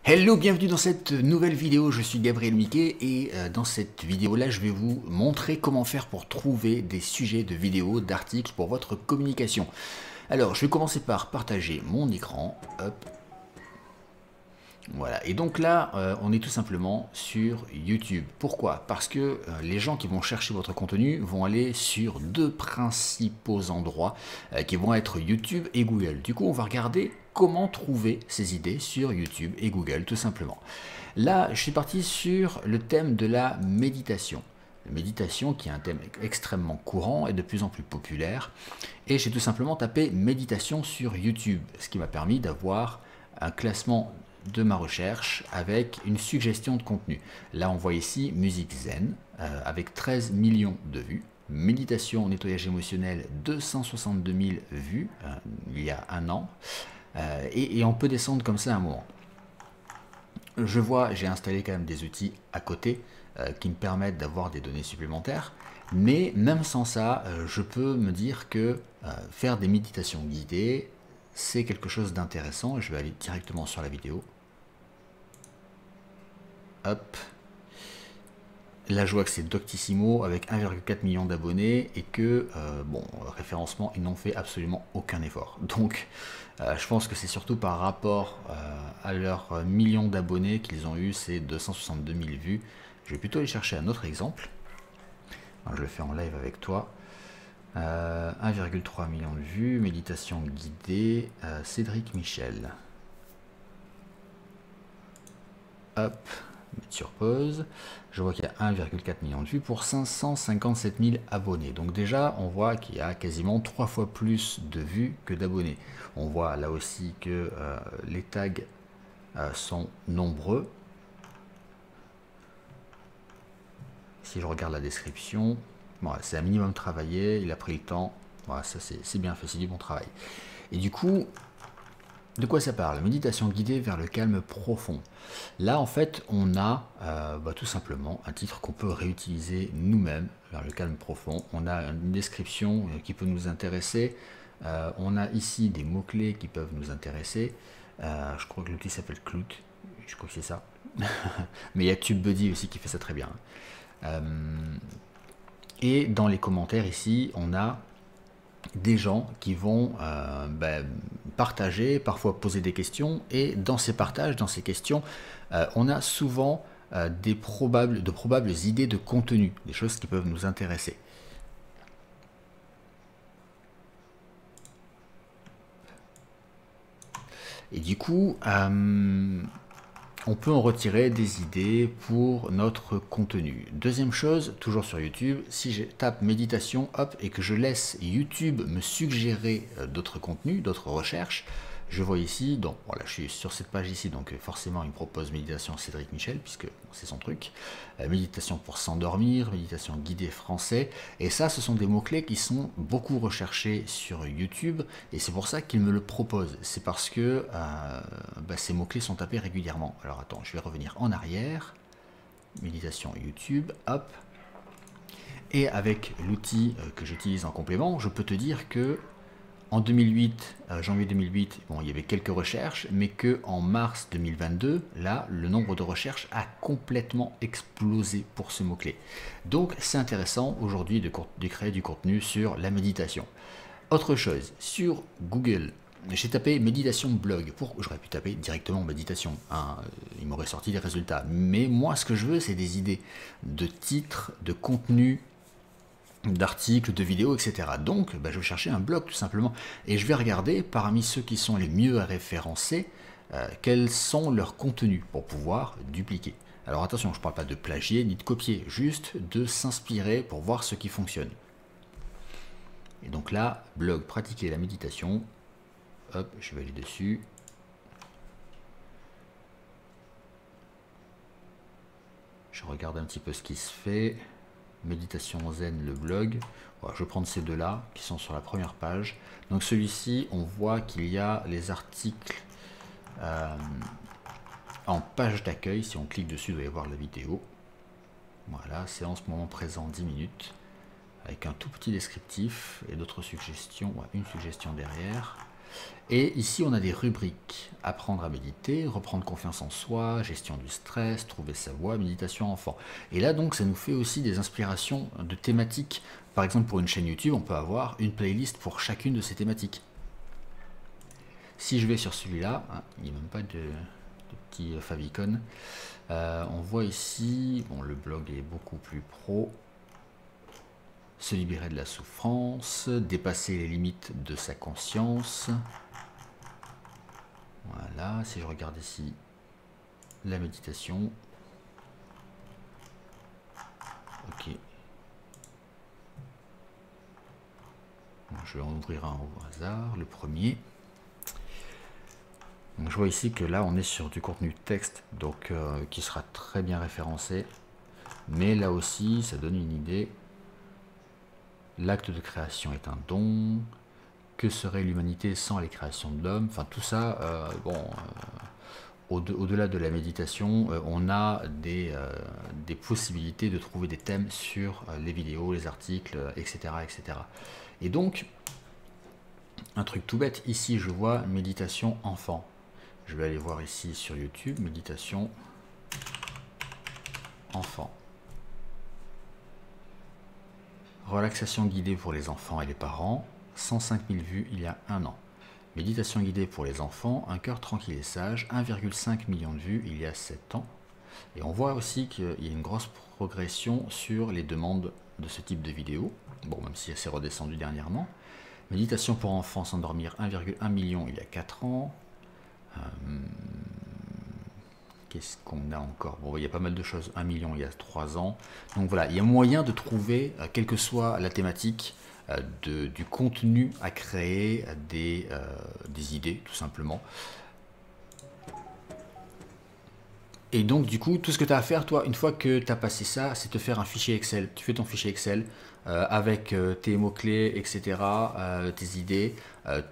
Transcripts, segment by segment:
Hello, bienvenue dans cette nouvelle vidéo, je suis Gabriel Miquet et dans cette vidéo-là, je vais vous montrer comment faire pour trouver des sujets de vidéos, d'articles pour votre communication. Alors, je vais commencer par partager mon écran, hop. Voilà, et donc là, on est tout simplement sur YouTube. Pourquoi? Parce que les gens qui vont chercher votre contenu vont aller sur deux principaux endroits qui vont être YouTube et Google. Du coup, on va regarder comment trouver ces idées sur YouTube et Google, tout simplement. Là, je suis parti sur le thème de la méditation. La méditation qui est un thème extrêmement courant et de plus en plus populaire. Et j'ai tout simplement tapé méditation sur YouTube, ce qui m'a permis d'avoir un classement de ma recherche avec une suggestion de contenu. Là, on voit ici musique zen avec 13 millions de vues. Méditation, nettoyage émotionnel, 262 000 vues il y a un an. Et on peut descendre comme ça à un moment. Je vois, j'ai installé quand même des outils à côté qui me permettent d'avoir des données supplémentaires. Mais même sans ça, je peux me dire que faire des méditations guidées, c'est quelque chose d'intéressant. Je vais aller directement sur la vidéo. Hop. Là, je vois que c'est Doctissimo avec 1,4 million d'abonnés et que, bon, référencement, ils n'ont fait absolument aucun effort. Donc, je pense que c'est surtout par rapport à leurs millions d'abonnés qu'ils ont eu ces 262 000 vues. Je vais plutôt aller chercher un autre exemple. Alors, je le fais en live avec toi. 1,3 million de vues, méditation guidée, Cédric Michel. Hop. Mettre sur pause, je vois qu'il y a 1,4 million de vues pour 557 000 abonnés. Donc déjà, on voit qu'il y a quasiment 3 fois plus de vues que d'abonnés. On voit là aussi que les tags sont nombreux. Si je regarde la description, voilà, c'est un minimum travaillé, il a pris le temps. Voilà, ça c'est bien fait, c'est du bon travail. Et du coup, de quoi ça parle? Méditation guidée vers le calme profond. Là, en fait, on a tout simplement un titre qu'on peut réutiliser nous-mêmes, vers le calme profond. On a une description qui peut nous intéresser. On a ici des mots-clés qui peuvent nous intéresser. Je crois que l'outil s'appelle Clout. Je crois que c'est ça. Mais il y a TubeBuddy aussi qui fait ça très bien. Et dans les commentaires ici, on a des gens qui vont partager, parfois poser des questions, et dans ces partages, dans ces questions, on a souvent de probables idées de contenu, des choses qui peuvent nous intéresser. Et du coup, on peut en retirer des idées pour notre contenu. Deuxième chose, toujours sur YouTube, si je tape méditation, hop, et que je laisse YouTube me suggérer d'autres contenus, d'autres recherches, je vois ici, donc voilà, je suis sur cette page ici, donc forcément il me propose méditation Cédric Michel, puisque c'est son truc, méditation pour s'endormir, méditation guidée français, et ça ce sont des mots-clés qui sont beaucoup recherchés sur YouTube, et c'est pour ça qu'il me le propose, c'est parce que ces mots-clés sont tapés régulièrement. Alors attends, je vais revenir en arrière, méditation YouTube, hop, et avec l'outil que j'utilise en complément, je peux te dire que en 2008, janvier 2008, bon, il y avait quelques recherches, mais qu'en mars 2022, là, le nombre de recherches a complètement explosé pour ce mot-clé. Donc, c'est intéressant aujourd'hui de créer du contenu sur la méditation. Autre chose, sur Google, j'ai tapé méditation blog. J'aurais pu taper directement méditation, hein, il m'aurait sorti les résultats. Mais moi, ce que je veux, c'est des idées de titres, de contenu, d'articles, de vidéos, etc. Donc, je vais chercher un blog tout simplement. Et je vais regarder parmi ceux qui sont les mieux référencés, quels sont leurs contenus pour pouvoir dupliquer. Alors attention, je ne parle pas de plagier ni de copier, juste de s'inspirer pour voir ce qui fonctionne. Et donc là, blog, pratiquer la méditation. Hop, je vais aller dessus. Je regarde un petit peu ce qui se fait. Méditation zen, le blog. Voilà, je vais prendre ces deux-là qui sont sur la première page. Donc celui-ci, on voit qu'il y a les articles en page d'accueil. Si on clique dessus, il doit y avoir la vidéo. Voilà, c'est en ce moment présent 10 minutes. Avec un tout petit descriptif et d'autres suggestions. Ouais, une suggestion derrière. Et ici, on a des rubriques. Apprendre à méditer, reprendre confiance en soi, gestion du stress, trouver sa voie, méditation enfant. Et là, donc, ça nous fait aussi des inspirations de thématiques. Par exemple, pour une chaîne YouTube, on peut avoir une playlist pour chacune de ces thématiques. Si je vais sur celui-là, hein, il n'y a même pas de petit favicon. On voit ici, bon, le blog est beaucoup plus pro. Se libérer de la souffrance, dépasser les limites de sa conscience. Voilà, si je regarde ici la méditation. Ok. Bon, je vais en ouvrir un au hasard, le premier. Donc, je vois ici que là on est sur du contenu texte, donc qui sera très bien référencé. Mais là aussi, ça donne une idée. L'acte de création est un don. Que serait l'humanité sans les créations de l'homme? Enfin, tout ça, au-delà de la méditation, on a des possibilités de trouver des thèmes sur les vidéos, les articles, etc., etc. Et donc, un truc tout bête, ici je vois méditation enfant. Je vais aller voir ici sur YouTube, méditation enfant. Relaxation guidée pour les enfants et les parents, 105 000 vues il y a un an. Méditation guidée pour les enfants, un cœur tranquille et sage, 1,5 million de vues il y a 7 ans. Et on voit aussi qu'il y a une grosse progression sur les demandes de ce type de vidéo. Bon, même si c'est redescendu dernièrement. Méditation pour enfants, s'endormir, 1,1 million il y a 4 ans. Qu'est-ce qu'on a encore? Bon, il y a pas mal de choses. 1 million il y a 3 ans. Donc voilà, il y a moyen de trouver, quelle que soit la thématique, du contenu à créer, des idées, tout simplement. Et donc, du coup, tout ce que tu as à faire, toi, une fois que tu as passé ça, c'est te faire un fichier Excel. Tu fais ton fichier Excel avec tes mots-clés, etc., tes idées,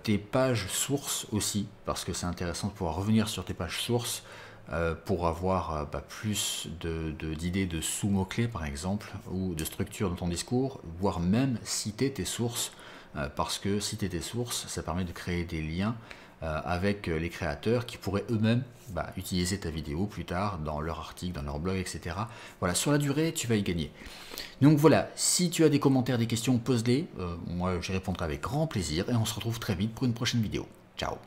tes pages sources aussi, parce que c'est intéressant de pouvoir revenir sur tes pages sources pour avoir plus d'idées de sous-mots-clés, par exemple, ou de structure dans ton discours, voire même citer tes sources, parce que citer tes sources, ça permet de créer des liens avec les créateurs qui pourraient eux-mêmes utiliser ta vidéo plus tard dans leur article, dans leur blog, etc. Voilà, sur la durée, tu vas y gagner. Donc voilà, si tu as des commentaires, des questions, pose-les. Moi, j'y répondrai avec grand plaisir et on se retrouve très vite pour une prochaine vidéo. Ciao!